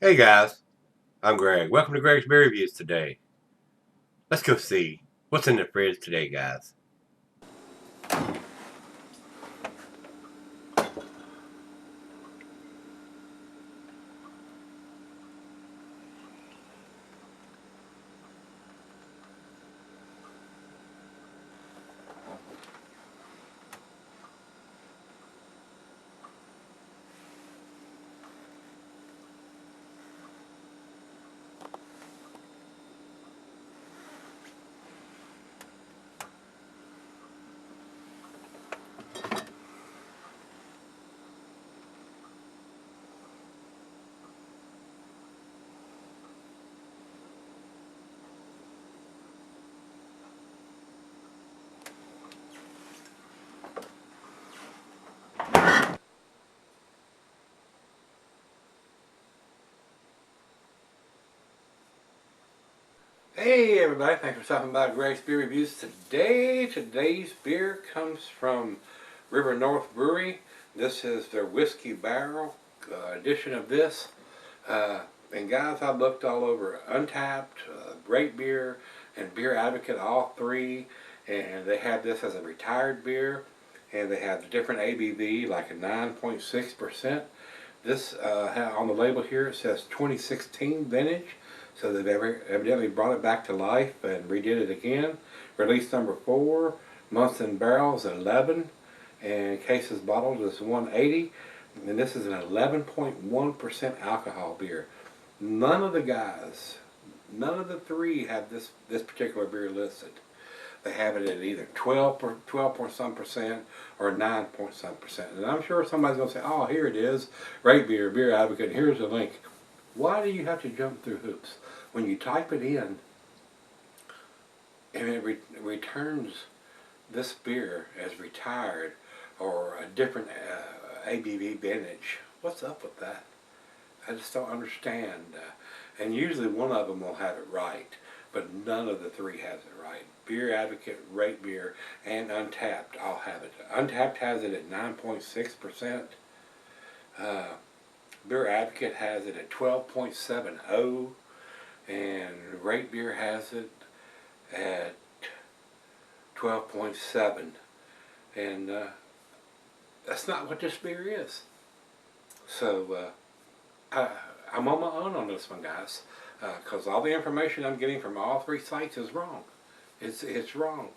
Hey guys, I'm Greg. Welcome to Gregsbeerreviews today. Let's go see what's in the fridge today, guys. Hey everybody, thanks for stopping by Gregsbeerreviews today. Today's beer comes from River North Brewery. This is their whiskey barrel edition of this. And guys, I've looked all over Untapped, Great Beer, and Beer Advocate, all three. And they have this as a retired beer. And they have different ABV, like a 9.6%. This, on the label here, it says 2016 vintage. So they've evidently brought it back to life and redid it again. Release number 4, months in barrels 11, and cases bottled is 180. And this is an 11.1% alcohol beer. None of the guys, none of the three have this particular beer listed. They have it at either 12 point some percent or 9 point some percent. And I'm sure somebody's going to say, oh, here it is, Great Beer, Beer Advocate, and here's the link. Why do you have to jump through hoops? When you type it in and it returns this beer as retired or a different ABV vintage, what's up with that? I just don't understand. And usually one of them will have it right, but none of the three has it right. Beer Advocate, Rate Beer, and Untapped all have it. Untapped has it at 9.6%. Beer Advocate has it at 12.70, and Great Beer has it at 12.7. And that's not what this beer is. So I'm on my own on this one, guys, because all the information I'm getting from all three sites is wrong. It's wrong.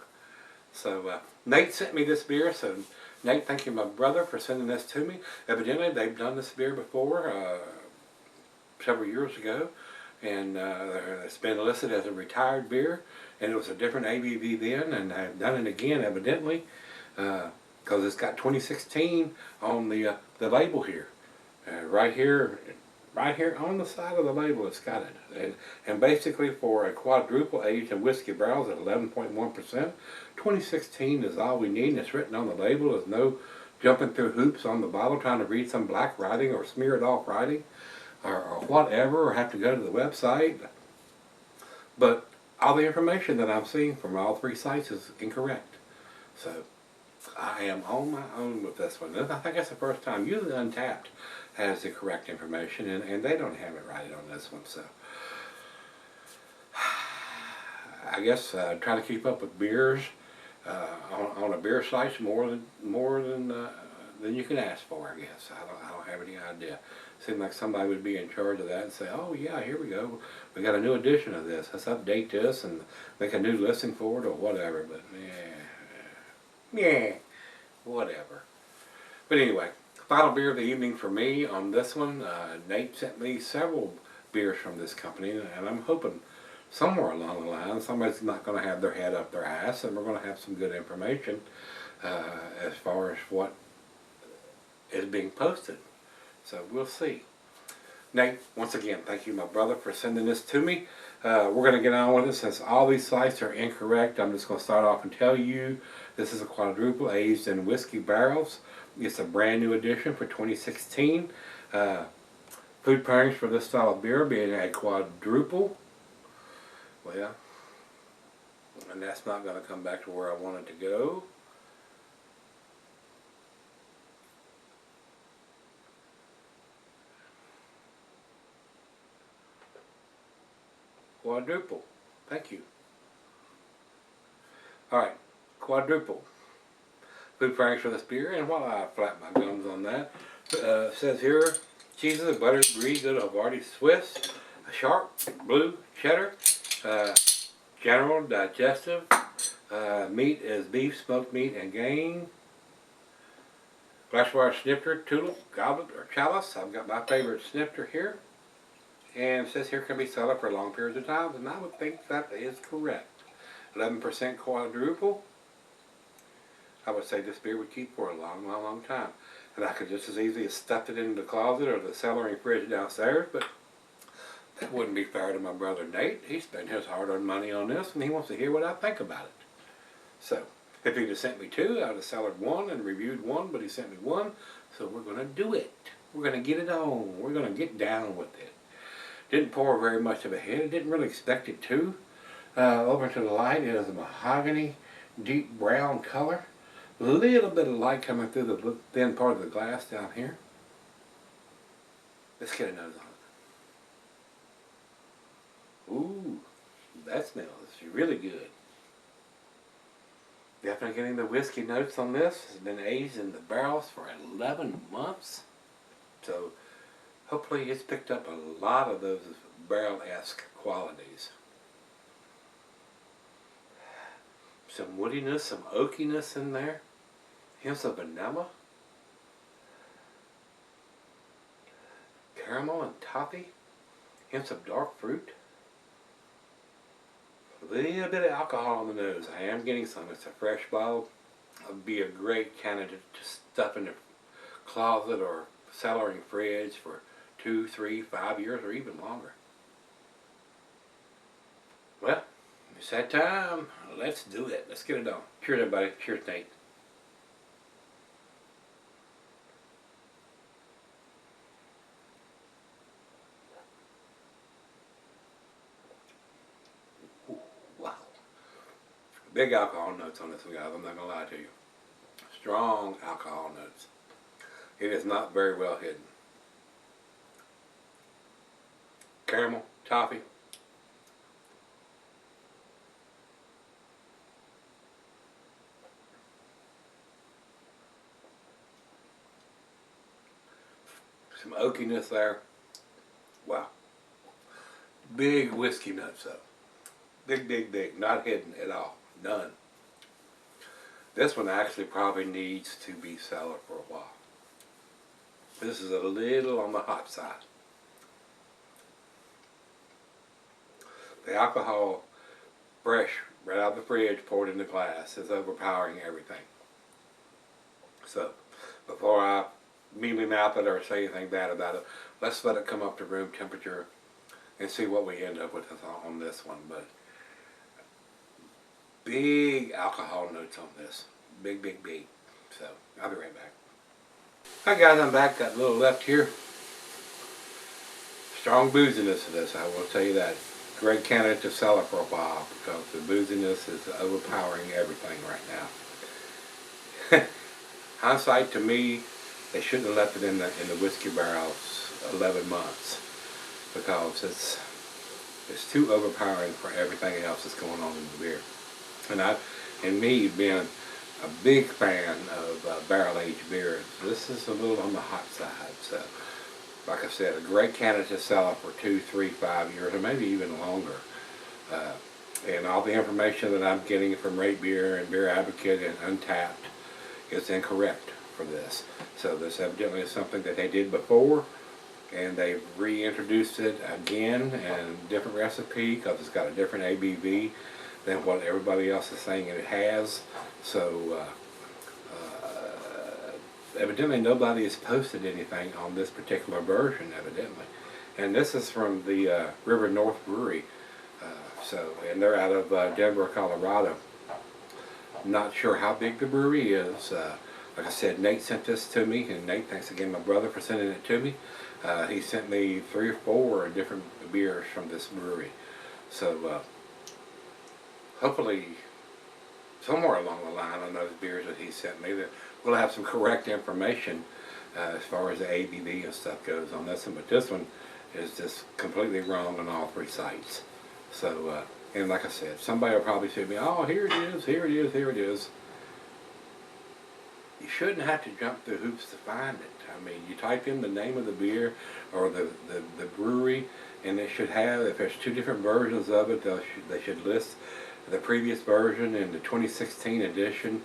So Nate sent me this beer, so Nate, thank you, my brother, for sending this to me. Evidently, they've done this beer before, several years ago, and it's been listed as a retired beer, and it was a different ABV then, and I've done it again, evidently, because it's got 2016 on the label here. Right here on the side of the label, it's got it. And basically, for a quadruple aged in whiskey barrels at 11.1%, 2016 is all we need. And it's written on the label. There's no jumping through hoops on the bottle trying to read some black writing or smear it off writing or whatever, or have to go to the website. But all the information that I'm seeing from all three sites is incorrect. So I am on my own with this one. I think that's the first time. Usually Untapped has the correct information, and they don't have it right on this one. So I guess try to keep up with beers on a beer site more than you can ask for. I guess I don't have any idea. Seems like somebody would be in charge of that and say, oh yeah, here we go, we got a new edition of this. Let's update this and make a new listing for it or whatever. But yeah, whatever. But anyway, final beer of the evening for me on this one. Nate sent me several beers from this company, and I'm hoping somewhere along the line somebody's not going to have their head up their ass, and we're going to have some good information as far as what is being posted. So we'll see. Nate, once again, thank you, my brother, for sending this to me. We're going to get on with it. Since all these sites are incorrect, I'm just going to start off and tell you this is a quadruple aged in whiskey barrels. It's a brand new edition for 2016. Food pairings for this style of beer being a quadruple. Well, and that's not going to come back to where I want it to go. Quadruple. Thank you. Alright, Quadruple. Food pairings for this beer, and while I flap my gums on that, it says here, cheeses, buttered brie, good Havarti Swiss, a sharp, blue, cheddar, general, digestive, meat is beef, smoked meat, and game. Glassware snifter, tulip, goblet, or chalice. I've got my favorite snifter here. And it says here can be sold for long periods of time, and I would think that is correct. 11% quadruple. I would say this beer would keep for a long, long, long time. And I could just as easily have stuffed it in the closet or the celery fridge downstairs, but that wouldn't be fair to my brother Nate. He spent his hard-earned money on this, and he wants to hear what I think about it. So, if he'd have sent me two, I would have cellared one and reviewed one, but he sent me one, so we're going to do it. We're going to get it on. We're going to get down with it. Didn't pour very much of a head. I didn't really expect it to. Over to the light, it is a mahogany, deep brown color. A little bit of light coming through the thin part of the glass down here. Let's get a nose on it. Ooh, that smells really good. Definitely getting the whiskey notes on this. It's been aged in the barrels for 11 months. So hopefully it's picked up a lot of those barrel-esque qualities. Some woodiness, some oakiness in there. Hints of vanilla. Caramel and toffee. Hints of dark fruit. A little bit of alcohol on the nose. I am getting some. It's a fresh bottle. It would be a great candidate to stuff in the closet or cellaring fridge for 2, 3, 5 years or even longer. Well, it's that time. Let's do it. Let's get it on. Cheers, everybody. Cheers, Nate. Ooh, wow. Big alcohol notes on this one, guys. I'm not going to lie to you. Strong alcohol notes. It is not very well hidden. Caramel, toffee. Some oakiness there. Wow. Big whiskey notes though. Big, big, big. Not hidden at all. None. This one actually probably needs to be cellared for a while. This is a little on the hot side. The alcohol, fresh, right out of the fridge, poured in the glass, is overpowering everything. So, before I mealy mouth it or say anything bad about it, let's let it come up to room temperature and see what we end up with on this one. But big alcohol notes on this. Big, big, big. So, I'll be right back. Hi guys, I'm back. Got a little left here. Strong booziness to this, I will tell you that. Great candidate to cellar for a while because the booziness is overpowering everything right now. Hindsight, to me, they shouldn't have left it in the whiskey barrels 11 months because it's too overpowering for everything else that's going on in the beer. And me being a big fan of barrel-aged beers, this is a little on the hot side. So, like I said, a great candidate to sell for 2, 3, 5 years, or maybe even longer. And all the information that I'm getting from Rate Beer and Beer Advocate and Untapped is incorrect for this. So this evidently is something that they did before, and they've reintroduced it again in a different recipe because it's got a different ABV than what everybody else is saying it has. So evidently nobody has posted anything on this particular version, evidently. And this is from the River North Brewery. And they're out of Denver, Colorado. I'm not sure how big the brewery is. Like I said, Nate sent this to me, and Nate, thanks again my brother for sending it to me. He sent me 3 or 4 different beers from this brewery. So hopefully somewhere along the line on those beers that he sent me that we'll have some correct information as far as the ABV and stuff goes on this one. But this one is just completely wrong on all 3 sites. So, and like I said, somebody will probably say to me, oh, here it is, here it is, here it is. You shouldn't have to jump through hoops to find it. I mean, you type in the name of the beer or the brewery, and they should have, if there's two different versions of it, they should list the previous version and the 2016 edition.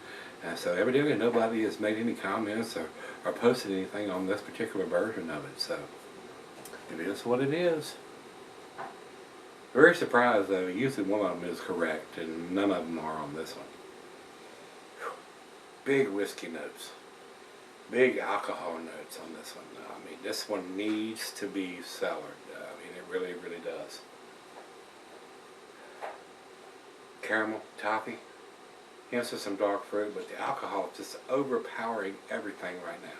So evidently nobody has made any comments or posted anything on this particular version of it. So it is what it is. Very surprised though, usually one of them is correct and none of them are on this one. Big whiskey notes. Big alcohol notes on this one. I mean, this one needs to be cellared. I mean, it really, really does. Caramel, toffee, hints of some dark fruit, but the alcohol is just overpowering everything right now.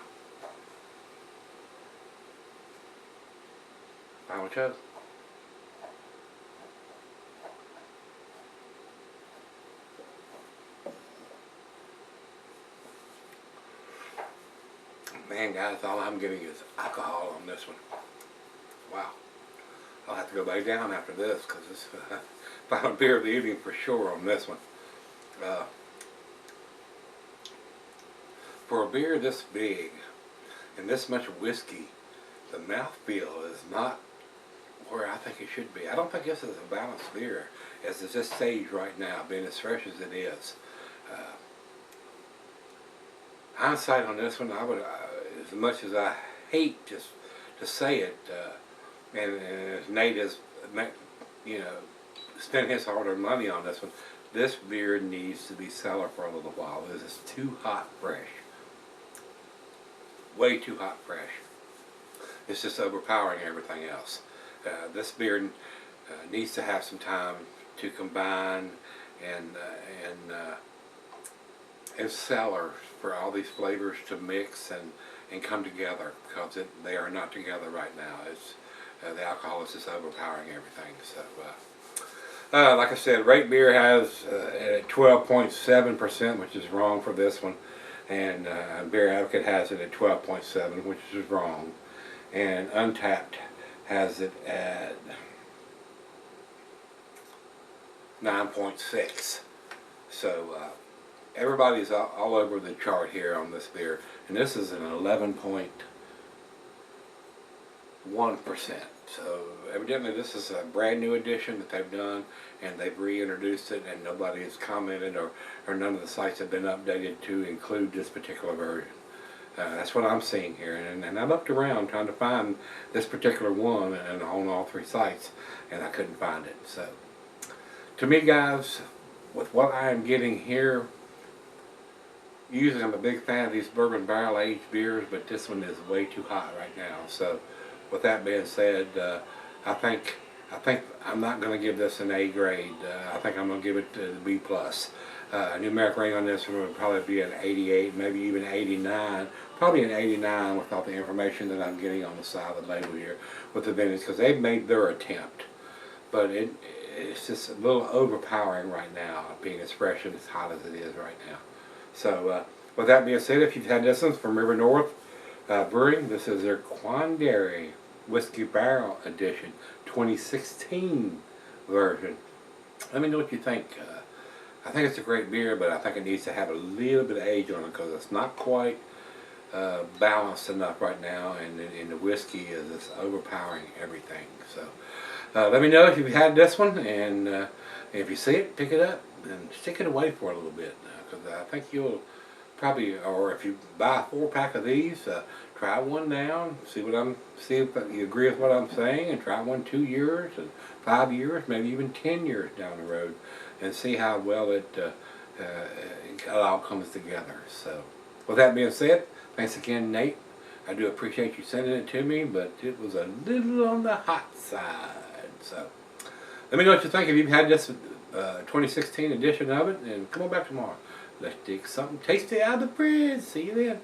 Final chug. Man, guys, all I'm getting is alcohol on this one. Wow. I'll have to go back down after this because it's final beer of the evening for sure on this one. For a beer this big and this much whiskey, the mouthfeel is not where I think it should be. I don't think this is a balanced beer as it's this stage right now, being as fresh as it is. Hindsight on this one, I would, as much as I hate just to say it, and as Nate has, you know, spent his hard-earned money on this one, this beer needs to be cellared for a little while. This is too hot fresh. Way too hot fresh. It's just overpowering everything else. This beer needs to have some time to combine and cellar for all these flavors to mix and come together, because they are not together right now. It's the alcohol is just overpowering everything. So, like I said, Rate Beer has at 12.7%, which is wrong for this one, and Beer Advocate has it at 12.7, which is wrong, and Untapped has it at 9.6. So everybody's all over the chart here on this beer, and this is an 11.1%. So evidently this is a brand new edition that they've done, and they've reintroduced it, and nobody has commented or none of the sites have been updated to include this particular version. That's what I'm seeing here, and I looked around trying to find this particular one and on all three sites, and I couldn't find it. So to me, guys, with what I am getting here, usually I'm a big fan of these bourbon barrel aged beers, but this one is way too hot right now. So with that being said, I think I'm not going to give this an A grade. I think I'm going to give it the B+. Numeric rating on this one would probably be an 88, maybe even 89. Probably an 89 with all the information that I'm getting on the side of the label here with the vintage, because they've made their attempt. But it's just a little overpowering right now, being as fresh and as hot as it is right now. So with that being said, if you've had this one from River North Brewery, this is their Quandary Whiskey Barrel Edition 2016 version. Let me know what you think. I think it's a great beer, but I think it needs to have a little bit of age on it because it's not quite balanced enough right now, and the whiskey is just overpowering everything. So let me know if you've had this one, and if you see it, pick it up and stick it away for a little bit, because I think you'll probably, or if you buy a 4-pack of these, try one now, see if you agree with what I'm saying, and try one 2 years and 5 years, maybe even 10 years down the road, and see how well it all comes together. So with that being said, thanks again, Nate. I do appreciate you sending it to me, but it was a little on the hot side. So let me know what you think if you've had this 2016 edition of it, and come on back tomorrow. Let's take something tasty out of the fridge. See you then.